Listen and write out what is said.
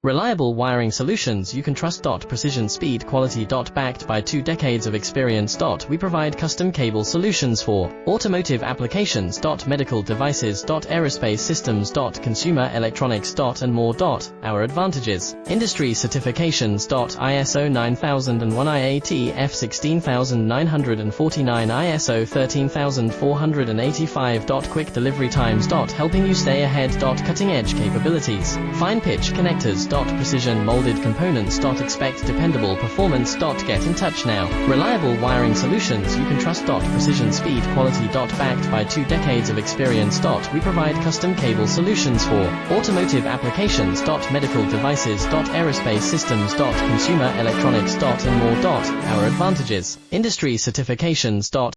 Reliable wiring solutions you can trust. Precision, speed, quality. Backed by 2 decades of experience. We provide custom cable solutions for automotive applications. Medical devices. Aerospace systems. Consumer electronics. And more. Our advantages: industry certifications. ISO 9001 IAT F16949 ISO 13485. Quick delivery times. Helping you stay ahead. Cutting edge capabilities: fine pitch connectors. Precision molded components. Expect dependable performance. Get in touch now. Reliable wiring solutions you can trust. Precision, speed, quality. Backed by 2 decades of experience. We provide custom cable solutions for automotive applications. Medical devices. Aerospace systems. Consumer electronics. And more. Our advantages: industry certifications.